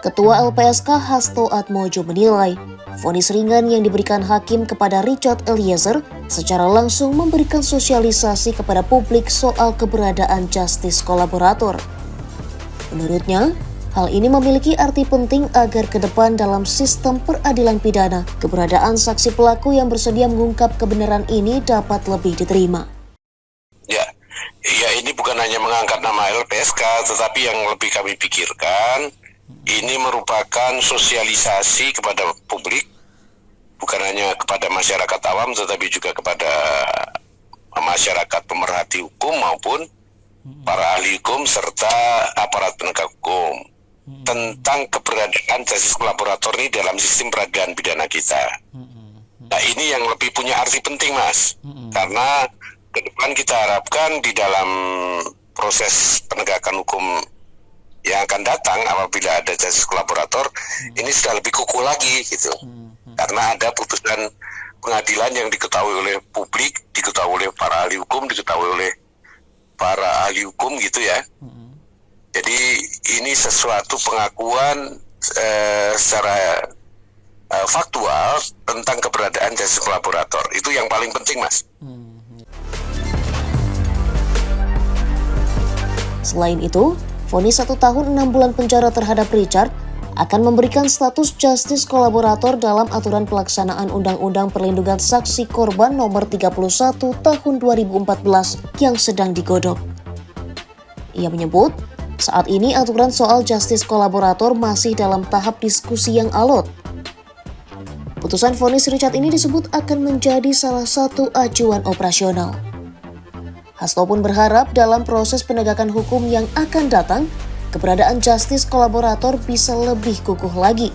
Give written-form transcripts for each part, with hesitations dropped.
Ketua LPSK Hasto Atmojo menilai, vonis ringan yang diberikan hakim kepada Richard Eliezer secara langsung memberikan sosialisasi kepada publik soal keberadaan justice kolaborator. Menurutnya, hal ini memiliki arti penting agar ke depan dalam sistem peradilan pidana, keberadaan saksi pelaku yang bersedia mengungkap kebenaran ini dapat lebih diterima. Ya, ini bukan hanya mengangkat nama LPSK, tetapi yang lebih kami pikirkan, ini merupakan sosialisasi kepada publik, bukan hanya kepada masyarakat awam, tetapi juga kepada masyarakat pemerhati hukum maupun para ahli hukum serta aparat penegak hukum tentang keberadaan justice kolaborator ini dalam sistem peradilan pidana kita. Nah, ini yang lebih punya arti penting, Mas, karena ke depan kita harapkan di dalam proses penegakan hukum yang akan datang apabila ada justice kolaborator ini sudah lebih kukuh lagi gitu, karena ada putusan pengadilan yang diketahui oleh publik, diketahui oleh para ahli hukum, diketahui oleh para ahli hukum gitu ya. Jadi ini sesuatu pengakuan secara faktual tentang keberadaan justice kolaborator. Itu yang paling penting, Mas. Selain itu, vonis 1 tahun 6 bulan penjara terhadap Richard akan memberikan status justice kolaborator dalam aturan pelaksanaan Undang-Undang Perlindungan Saksi Korban Nomor 31 Tahun 2014 yang sedang digodok. Ia menyebut, saat ini aturan soal justice kolaborator masih dalam tahap diskusi yang alot. Putusan vonis Richard ini disebut akan menjadi salah satu acuan operasional. Hasto pun berharap dalam proses penegakan hukum yang akan datang, keberadaan justice kolaborator bisa lebih kukuh lagi.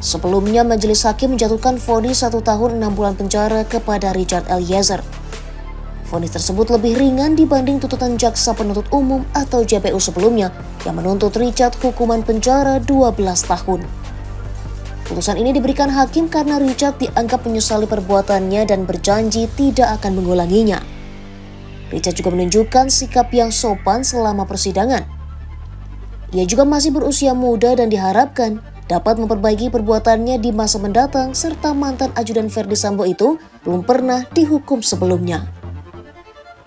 Sebelumnya, majelis hakim menjatuhkan vonis 1 tahun 6 bulan penjara kepada Richard Eliezer. Vonis tersebut lebih ringan dibanding tuntutan jaksa penuntut umum atau JPU sebelumnya yang menuntut Richard hukuman penjara 12 tahun. Putusan ini diberikan hakim karena Richard dianggap menyesali perbuatannya dan berjanji tidak akan mengulanginya. Richard juga menunjukkan sikap yang sopan selama persidangan. Ia juga masih berusia muda dan diharapkan dapat memperbaiki perbuatannya di masa mendatang, serta mantan ajudan Verdi Sambo itu belum pernah dihukum sebelumnya.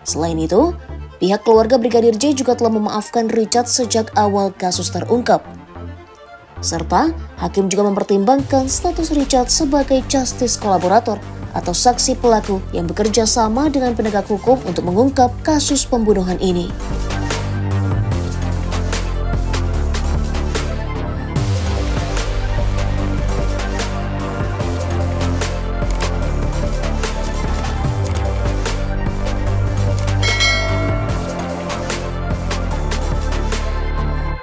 Selain itu, pihak keluarga Brigadir J juga telah memaafkan Richard sejak awal kasus terungkap. Serta, hakim juga mempertimbangkan status Richard sebagai justice kolaborator atau saksi pelaku yang bekerja sama dengan penegak hukum untuk mengungkap kasus pembunuhan ini.